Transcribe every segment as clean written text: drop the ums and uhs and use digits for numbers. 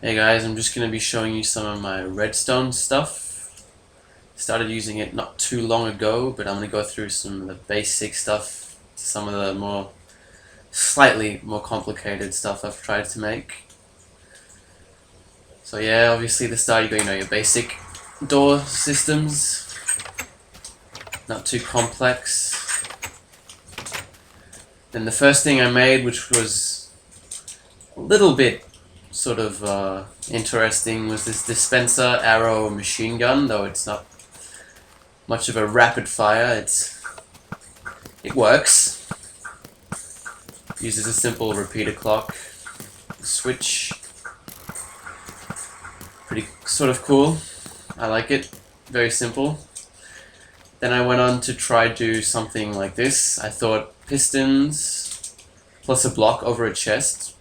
Hey guys, I'm just going to be showing you some of my redstone stuff. Started using it not too long ago, but I'm going to go through some of the basic stuff, some of the slightly more complicated stuff I've tried to make. So yeah, obviously the start you got your basic door systems, not too complex. Then the first thing I made, which was a little bit sort of interesting, was this dispenser arrow machine gun, though it's not much of a rapid fire. It works. Uses a simple repeater clock switch. Pretty sort of cool. I like it. Very simple. Then I went on to try do something like this. I thought pistons plus a block over a chest,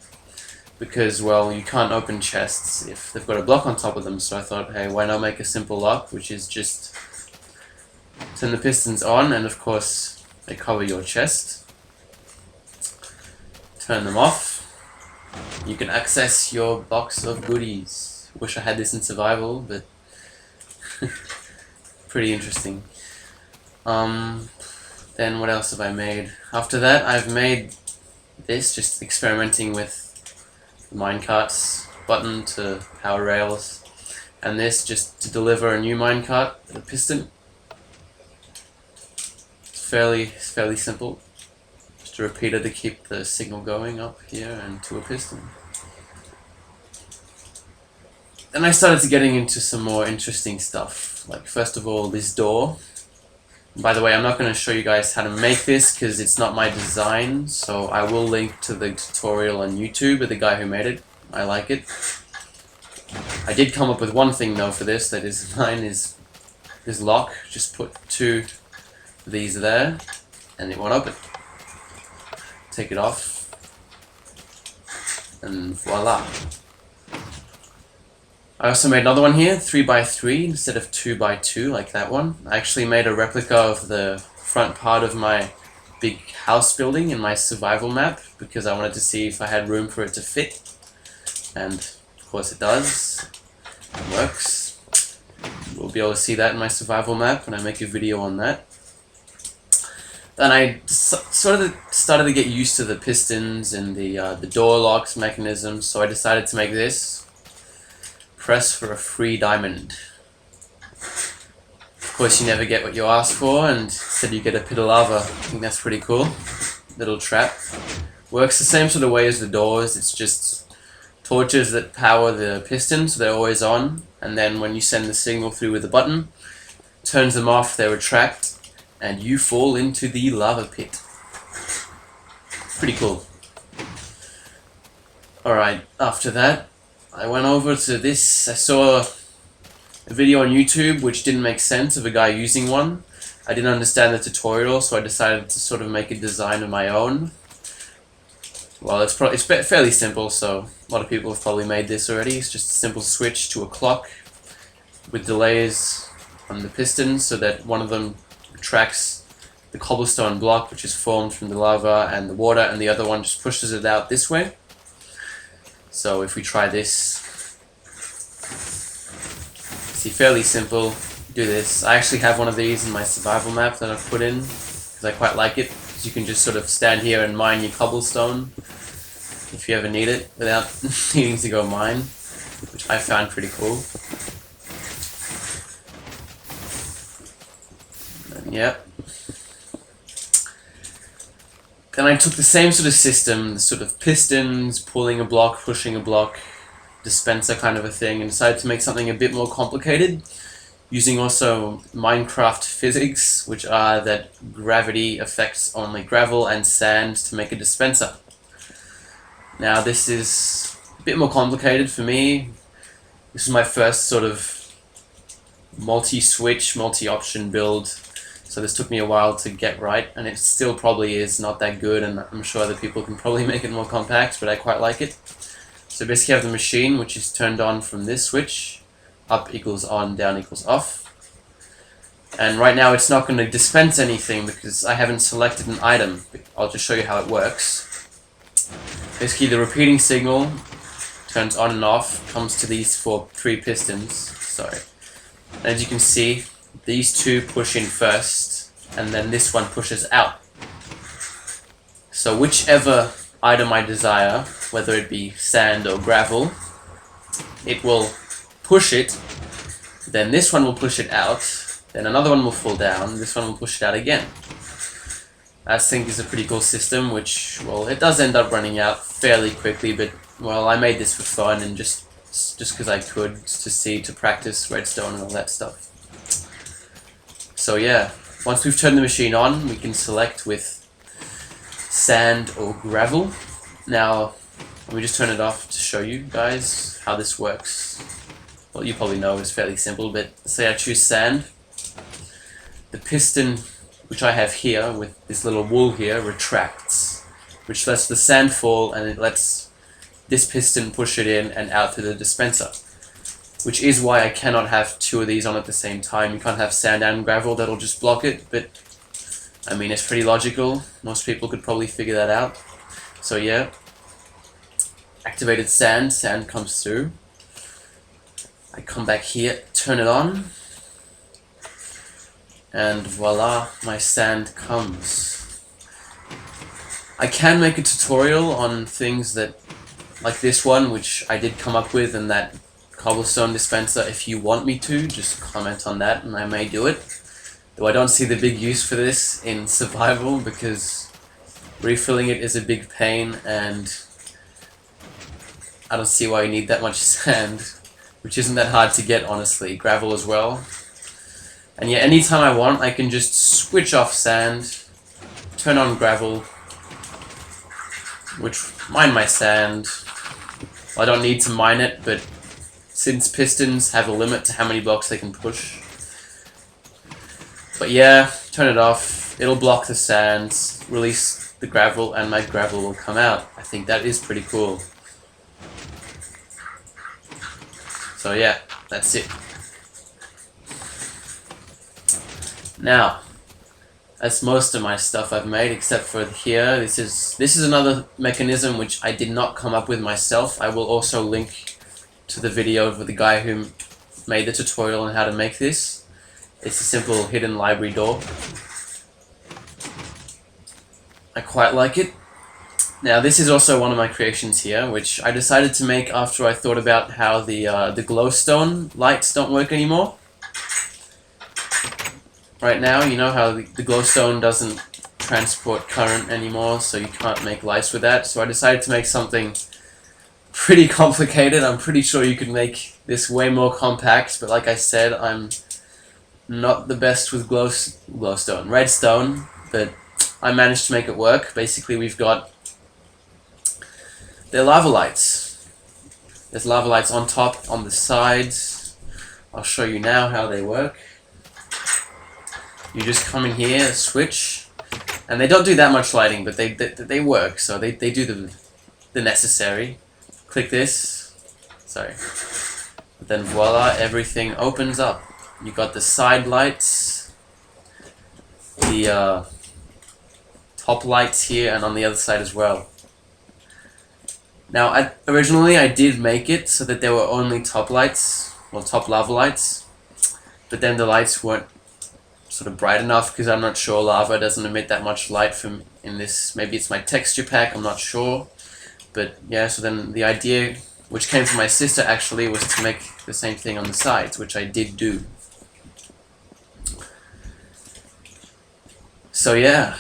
because, well, you can't open chests if they've got a block on top of them, so I thought, hey, why not make a simple lock, which is just turn the pistons on, and of course they cover your chest. Turn them off. You can access your box of goodies. Wish I had this in survival, but pretty interesting. Then what else have I made? After that, I've made this, just experimenting with minecarts, button to power rails, and this just to deliver a new minecart, a piston. It's fairly simple. Just a repeater to keep the signal going up here and to a piston. Then I started getting into some more interesting stuff, like first of all this door. By the way, I'm not going to show you guys how to make this because it's not my design, so I will link to the tutorial on YouTube of the guy who made it. I like it. I did come up with one thing though for this that is mine, is this lock. Just put two of these there and it won't open. Take it off and voila. I also made another one here, 3x3 instead of 2x2 like that one. I actually made a replica of the front part of my big house building in my survival map because I wanted to see if I had room for it to fit. And of course it does. It works. We'll be able to see that in my survival map when I make a video on that. Then I sort of started to get used to the pistons and the door locks mechanism, so I decided to make this. Press for a free diamond. Of course you never get what you ask for, and instead you get a pit of lava. I think that's pretty cool. Little trap. Works the same sort of way as the doors. It's just torches that power the pistons, so they're always on, and then when you send the signal through with the button, turns them off, they retract, and you fall into the lava pit. Pretty cool. Alright, after that, I went over to this. I saw a video on YouTube which didn't make sense of a guy using one. I didn't understand the tutorial, so I decided to sort of make a design of my own. Well, it's fairly simple, so a lot of people have probably made this already. It's just a simple switch to a clock with delays on the pistons so that one of them retracts the cobblestone block which is formed from the lava and the water, and the other one just pushes it out this way. So if we try this, see, fairly simple. Do this. I actually have one of these in my survival map that I've put in because I quite like it. You can just sort of stand here and mine your cobblestone if you ever need it without needing to go mine, which I found pretty cool. And yeah. Then I took the same sort of system, the sort of pistons, pulling a block, pushing a block, dispenser kind of a thing, and decided to make something a bit more complicated, using also Minecraft physics, which are that gravity affects only gravel and sand to make a dispenser. Now this is a bit more complicated for me. This is my first sort of multi-switch, multi-option build. So this took me a while to get right, and it still probably is not that good, and I'm sure other people can probably make it more compact, but I quite like it. So basically I have the machine, which is turned on from this switch. Up equals on, down equals off. And right now it's not going to dispense anything because I haven't selected an item. I'll just show you how it works. Basically the repeating signal turns on and off, comes to these three pistons. Sorry. And as you can see, these two push in first, and then this one pushes out. So whichever item I desire, whether it be sand or gravel, it will push it, then this one will push it out, then another one will fall down, this one will push it out again. I think is a pretty cool system, which, well, it does end up running out fairly quickly, but, well, I made this for fun and just because I could, to practice redstone and all that stuff. So yeah, once we've turned the machine on, we can select with sand or gravel. Now, let me just turn it off to show you guys how this works. Well, you probably know it's fairly simple, but say I choose sand. The piston, which I have here with this little wool here, retracts, which lets the sand fall, and it lets this piston push it in and out to the dispenser. Which is why I cannot have two of these on at the same time. You can't have sand and gravel, that'll just block it, but I mean, it's pretty logical. Most people could probably figure that out. So yeah, activated sand comes through. I come back here, turn it on, and voila, my sand comes. I can make a tutorial on things that, like this one, which I did come up with, and that cobblestone dispenser. If you want me to, just comment on that and I may do it. Though I don't see the big use for this in survival, because refilling it is a big pain, and I don't see why you need that much sand, which isn't that hard to get, honestly. Gravel as well. And yeah, anytime I want, I can just switch off sand, turn on gravel, which mine my sand. Well, I don't need to mine it, but since pistons have a limit to how many blocks they can push. But yeah, turn it off, it'll block the sand, release the gravel, and my gravel will come out. I think that is pretty cool. So yeah, that's it. Now, that's most of my stuff I've made, except for here. This is another mechanism which I did not come up with myself. I will also link to the video of the guy who made the tutorial on how to make this. It's a simple hidden library door. I quite like it. Now this is also one of my creations here, which I decided to make after I thought about how the glowstone lights don't work anymore. Right now, you know how the glowstone doesn't transport current anymore, so you can't make lights with that. So I decided to make something pretty complicated. I'm pretty sure you could make this way more compact, but like I said, I'm not the best with redstone, but I managed to make it work. Basically, we've got they're lava lights. There's lava lights on top, on the sides. I'll show you now how they work. You just come in here, switch, and they don't do that much lighting, but they work, so they do the necessary. Click this, sorry. But then voila, everything opens up. You got the side lights, the top lights here, and on the other side as well. Now, originally I did make it so that there were only top lights, well, top lava lights, but then the lights weren't sort of bright enough, because I'm not sure lava doesn't emit that much light from in this. Maybe it's my texture pack, I'm not sure. But yeah, so then the idea, which came from my sister actually, was to make the same thing on the sides, which I did do. So yeah,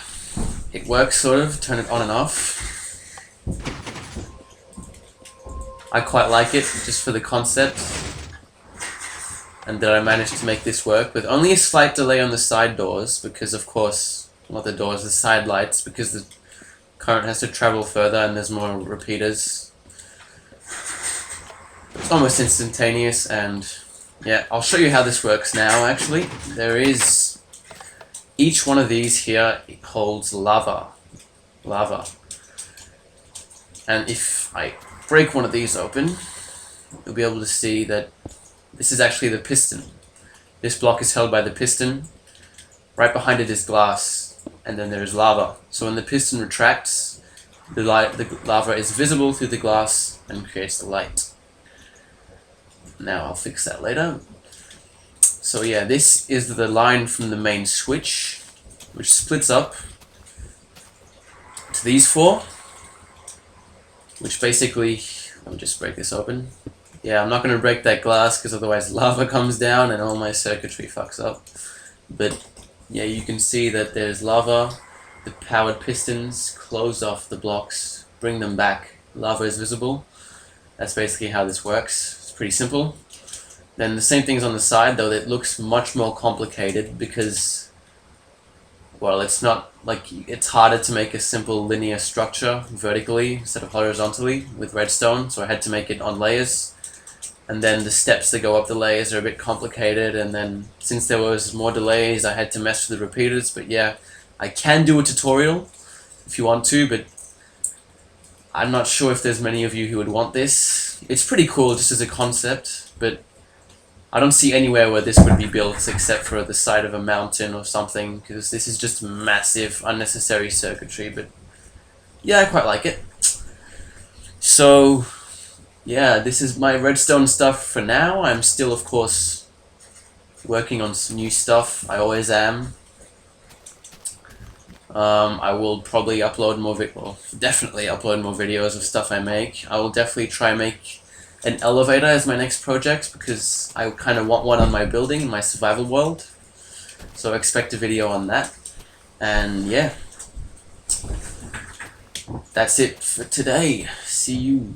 it works sort of, turn it on and off. I quite like it, just for the concept. And that I managed to make this work with only a slight delay on the side doors, because of course, not the doors, the side lights, because the current has to travel further and there's more repeaters. It's almost instantaneous, and yeah, I'll show you how this works now actually. There is, each one of these here holds lava. And if I break one of these open, you'll be able to see that this is actually the piston. This block is held by the piston. Right behind it is glass, and then there is lava. So when the piston retracts, the lava is visible through the glass and creates the light. now. I'll fix that later. So yeah, this is the line from the main switch, which splits up to these four, which basically, let me just break this open. Yeah, I'm not going to break that glass because otherwise lava comes down and all my circuitry fucks up. But yeah, you can see that there's lava. The powered pistons close off the blocks, bring them back. Lava is visible. That's basically how this works. It's pretty simple. Then the same thing's on the side, though it looks much more complicated because, well, it's not like, it's harder to make a simple linear structure vertically instead of horizontally with redstone, so I had to make it on layers. And then the steps that go up the layers are a bit complicated, and then since there was more delays I had to mess with the repeaters. But yeah, I can do a tutorial if you want to, but I'm not sure if there's many of you who would want this. It's pretty cool just as a concept, but I don't see anywhere where this would be built except for the side of a mountain or something, because this is just massive, unnecessary circuitry. But yeah, I quite like it. So yeah, this is my redstone stuff for now. I'm still, of course, working on some new stuff. I always am. I will probably upload more definitely upload more videos of stuff I make. I will definitely try and make an elevator as my next project because I kind of want one on my building in my survival world. So expect a video on that. And yeah, that's it for today. See you.